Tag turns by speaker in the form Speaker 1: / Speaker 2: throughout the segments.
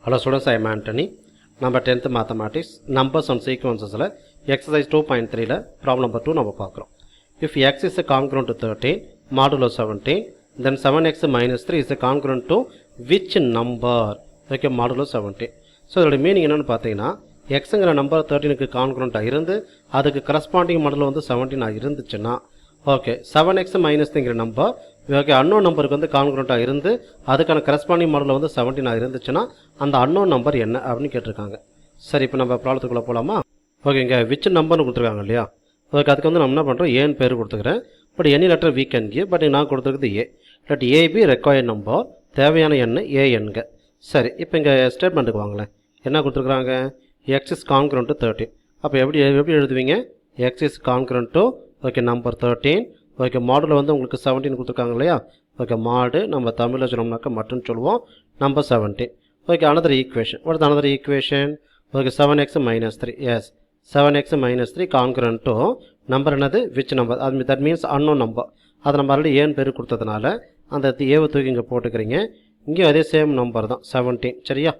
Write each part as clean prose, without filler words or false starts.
Speaker 1: Hello students, I am Anthony. Number 10th Mathematics, Numbers on Sequences, Exercise 2.3, Problem number 2 நம்ம பார்க்குறோம். If x is a congruent to 13, modulo 17, then 7x minus 3 is a congruent to which number? Okay, modulo 17. So, இதோட meaning என்னன்னு பார்த்தீங்கன்னா xங்கிற number 13க்கு கான்க்ரண்ட்டாக இருந்து அதுக்கு corresponding model வந்து 17 இருந்துச்சுன்னா okay 7x மைனஸ்ங்கிற நம்பர் ஓகே அன்னோன் நம்பருக்கு வந்து கான்க்ரண்ட்டாக இருந்து அதுக்கான கரஸ்பாண்டிங் மாடலில் வந்து 17 இருந்துச்சுன்னா அந்த அன்னோன் நம்பர் என்ன அப்படின்னு கேட்டிருக்காங்க. சரி, இப்போ நம்ம ப்ராப்ளத்துக்குள்ளே போகலாமா? ஓகே, இங்கே விச் நம்பர்னு கொடுத்துருக்காங்க இல்லையா? ஓகே, அதுக்கு வந்து நம்ம என்ன பண்ணுறோம், ஏன்னு பேர் கொடுத்துக்கிறேன். But any letter we can give, but நான் கொடுத்துருக்குது ஏ. லெட் ஏபி ரெக்வயர்ட் நம்பர், தேவையான எண்ணு ஏ எண்க. சரி, இப்போ இங்கே ஸ்டேட்மெண்ட்டுக்கு வாங்களேன். என்ன கொடுத்துருக்குறாங்க? X is congruent to 13. அப்போ எப்படி எழுதுவீங்க? X is congruent to okay number 13. Okay, மாடலில் வந்து உங்களுக்கு 17 கொடுத்துருக்காங்க இல்லையா? ஓகே, மாடு நம்ம தமிழில் சொன்னோம்னாக்கா மட்டும் சொல்லுவோம் number 17. Okay, another equation. What is another equation? Okay, 7x minus 3. Yes, 7x minus 3 congruent to number என்னது? which number? that means unknown number. அது நம்ம ஆல்ரெடி ஏன் பேர் கொடுத்ததுனால அந்த ஏவை தூக்கி இங்கே போட்டுக்கிறீங்க. இங்கேயும் அதே சேம் நம்பர் தான் 17. சரியா?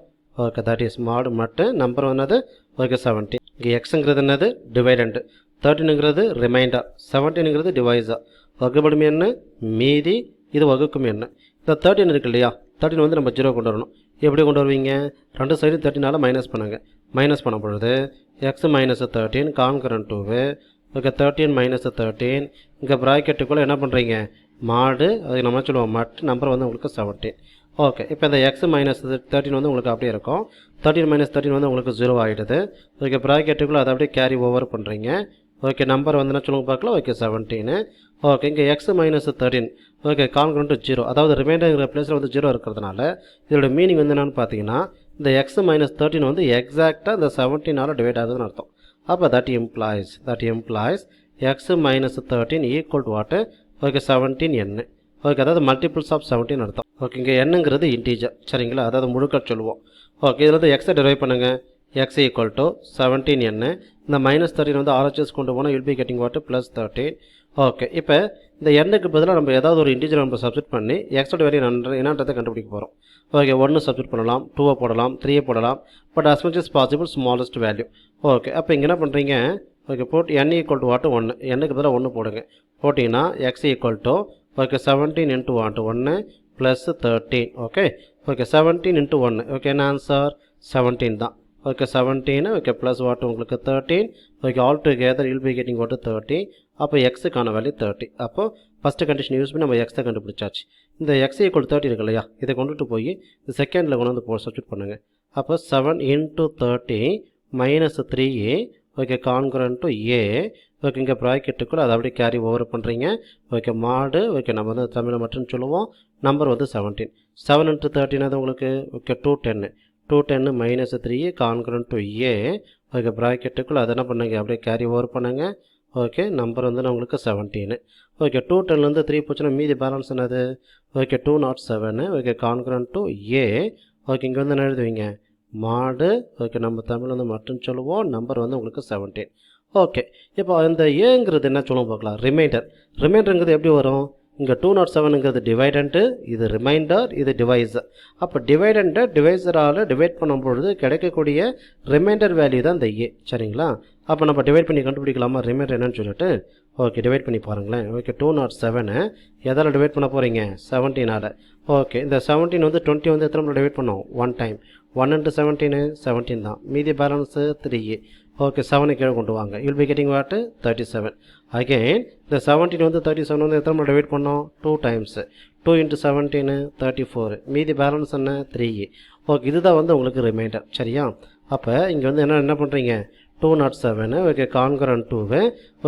Speaker 1: ஓகே, தட் இஸ் மாடு மட்டும் நம்பர் என்னது? ஓகே 17. இங்கே எக்ஸுங்கிறது என்னது? டிவைடண்ட். 13ங்கிறது ரிமைண்டர். 17ங்கிறது டிவைஸர். வகுபடும் என்ன? மீதி. இது வகுக்கும் என்ன? இந்த 13 இருக்கு இல்லையா? 13 வந்து நம்ம 0 கொண்டு வரணும். எப்படி கொண்டு வருவீங்க? ரெண்டு சைடு 13ஆல் மைனஸ் பண்ணுங்க. மைனஸ் பண்ணும் பொழுது X minus 13 concurrent 2. Okay, 13 minus 13 இங்கே ப்ராக்கெட்டுக்குள்ளே என்ன பண்ணுறீங்க? மாடு. அதுக்கு நம்ம சொல்லுவோம் மட். நம்பர் வந்து உங்களுக்கு 17. ஓகே, இப்போ இந்த எக்ஸ் மைனஸ் 13 வந்து உங்களுக்கு அப்படியே இருக்கும். 13 மைனஸ் 13 வந்து உங்களுக்கு 0 ஆகிடுது. ஓகே, ப்ராக்கெட்டுக்குள்ளே அதை அப்படியே கேரி ஓவர் பண்ணுறீங்க. ஓகே, நம்பர் வந்து என்ன சொல்லுங்க பார்க்கலாம்? ஓகே 17. ஓகே, இங்கே எக்ஸ் மைனஸ் 13 ஓகே கான்கரண்ட் 0, அதாவது ரிமைண்டர் பிளேஸில் வந்து 0 இருக்கிறதுனால இதோட மீனிங் வந்து என்னென்னு பார்த்தீங்கன்னா இந்த எக்ஸ் மைனஸ் 13 வந்து எக்ஸாக்டாக இந்த 17ஆல் டிவைட் ஆகுதுன்னு அர்த்தம். அப்போ that employs X minus 13 equal to வாட்டு? ஓகே 17 என். ஓகே, அதாவது மல்டிபிள்ஸ் ஆஃப் 17 அர்த்தம். ஓகே, இங்கே என்னங்கிறது இன்டீஜர். சரிங்களா? அதாவது முழுக்க சொல்லுவோம். ஓகே, இதில் வந்து எக்ஸை டிரைவ் பண்ணுங்கள். x ஈக்குவல் டு 17 என்ன. இந்த மைனஸ் 13 வந்து ஆர்ஹெச்எஸ் கொண்டு போனால் வில் பி கெட்டிங் வாட்டு ப்ளஸ் 13. ஓகே, இப்போ இந்த எண்ணுக்கு பதிலாக நம்ம ஏதாவது ஒரு இன்டீஜர் நம்ம சப்ஸ்டிட் பண்ணி எக்ஸோட வேல்யூ என்னன்றதை கண்டுபிடிக்க போகிறோம். ஓகே, 1 சப்ஸ்டிட் பண்ணலாம், 2 போடலாம், 3 போடலாம். But as much as possible smallest value. Okay, அப்போ இங்கே என்ன பண்ணுறீங்க? ஓகே, போட்டு n ஈக்குவல் டு வாட்டு 1. எண்ணுக்கு பதிலாக 1 போடுங்க. போட்டிங்கன்னா x equal to okay 17 into வாட்டு 1 plus 13. Okay, okay 17 into 1. Okay, என்ன ஆன்சர்? 17 தான். ஓகே 17 ஓகே ப்ளஸ் வாட்டு உங்களுக்கு 13. Okay, all together will be getting வாட்டு 30. அப்போ எக்ஸுக்கான வேல்யூ 30. அப்போ ஃபஸ்ட்டு கண்டிஷன் யூஸ் பண்ணி நம்ம எக்ஸை கண்டுபிடிச்சாச்சு. இந்த எக்ஸ் ஈக்குவல் 30 இருக்கு இல்லையா? இதை கொண்டுட்டு போய் இந்த செகண்டில் கொண்டு வந்து சப்ஸ்டிட் பண்ணுங்கள். அப்போ 7 into 30 minus 3 okay concurrent to A. Okay, இங்கே ப்ராக்கெட்டுக்குள்ளே அதை அப்படியே கேரி ஓவர் பண்ணுறீங்க. Okay, mod. ஓகே, நம்ம வந்து தமிழில் மட்டும் சொல்லுவோம். நம்பர் வந்து 17. 7 இன்ட்டு 13 அது உங்களுக்கு okay 210 minus 3 congruent to A. Okay, ப்ராக்கெட்டுக்குள்ளே அதை என்ன பண்ணுங்க? அப்படியே கேரி ஓவர் பண்ணுங்க. ஓகே, நம்பர் வந்து உங்களுக்கு 17. ஓகே, 210லேருந்து 3 போச்சுன்னா மீதி பேலன்ஸ் என்னது? Okay 207. Okay, concurrent to A. Okay, இங்கே வந்து என்ன எழுதுவீங்க? மாடு. ஓகே, நம்ம தமிழ் வந்து மட்டும் சொல்லுவோம். நம்பர் வந்து உங்களுக்கு 17. ஓகே, இப்போ இந்த ஏங்கிறது என்ன சொல்லுவோம் பார்க்கலாம்? ரிமைண்டருங்கிறது எப்படி வரும்? இங்கே 207ங்கிறது டிவைடண்ட்டு, இது ரிமைண்டர், இது டிவைஸர். அப்போ டிவைடண்ட்டை டிவைஸரால் டிவைட் பண்ணும்பொழுது கிடைக்கக்கூடிய ரிமைண்டர் வேல்யூ தான் இந்த ஏ. சரிங்களா? அப்போ நம்ம டிவைட் பண்ணி கண்டுபிடிக்கலாமா ரிமைண்டர் என்னன்னு சொல்லிட்டு? ஓகே, டிவைட் பண்ணி பாருங்களேன். ஓகே, 207 எதால் டிவைட் பண்ண போகிறீங்க? 17ஆல். ஓகே, இந்த 17 வந்து 20 வந்து எத்தனை டிவைட் பண்ணோம்? 1 டைம். 1 இன்ட்டு 17 தான். மீதி பேலன்ஸு 3. ஓகே, 7 கீழே கொண்டு வாங்க. யூல் பி கெட்டிங் வாட்டு 37. அகெயின் இந்த 17 வந்து 37 வந்து எத்தனை டிவைட் பண்ணோம்? 2 டைம்ஸ். 2 இன்ட்டு 17 34. மீதி பேலன்ஸ் என்ன? 3. ஓகே, இதுதான் வந்து உங்களுக்கு ரிமைண்டர். சரியா? அப்போ இங்கே வந்து என்ன பண்ணுறீங்க? 207 ஓகே கான்கரண்ட் 2.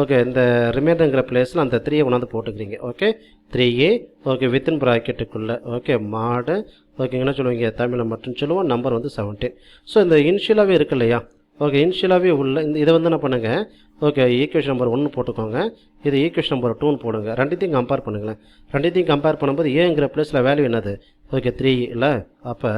Speaker 1: ஓகே, இந்த ரிமைண்டருங்கிற பிளேஸில் அந்த 3 கொண்டாந்து போட்டுக்கிறீங்க. ஓகே 3 ஓகே வித்தின் ப்ராக்கெட்டுக்குள்ளே. Okay, mod. ஓகே, என்ன சொல்லுவீங்க? தமிழில் மட்டும் சொல்லுவோம். நம்பர் வந்து 17. ஸோ இந்த இனிஷியலாகவே இருக்கு இல்லையா? ஓகே, இனிஷியலாகவே உள்ள இதை வந்து என்ன பண்ணுங்கள்? ஓகே, ஈக்குவேஷன் நம்பர் 1 போட்டுக்கோங்க. இது ஈக்குவேஷன் நம்பர் 2 போடுங்க. ரெண்டுத்தையும் கம்பேர் பண்ணுங்களேன். ரெண்டுத்தையும் கம்பேர் பண்ணும்போது ஏங்கிற பிளேஸில் வேல்யூ என்னது? ஓகே 3 இல்லை? அப்போ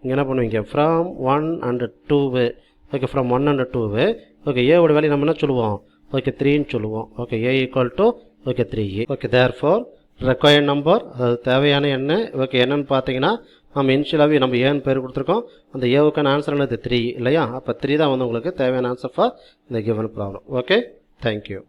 Speaker 1: இங்கே என்ன பண்ணுவீங்க? From 1 and 2. Okay, from 1 and 2. Okay, ஏவோட வேல்யூ நம்ம என்ன சொல்லுவோம்? ஓகே 3ன்னு சொல்லுவோம். Okay, A equal to okay 3. Okay, therefore required number, அதாவது தேவையான எண்ணு. ஓகே, என்னென்னு பார்த்தீங்கன்னா நம்ம இனிஷியலாகவே நம்ம ஏன்னு பேர் கொடுத்துருக்கோம். அந்த ஏவுக்கான ஆன்சர் என்னது 3 இல்லையா? அப்போ 3 தான் வந்து உங்களுக்கு தேவையான ஆன்சர் ஃபார் இந்த கிவன் ப்ராப்ளம். Okay, thank you.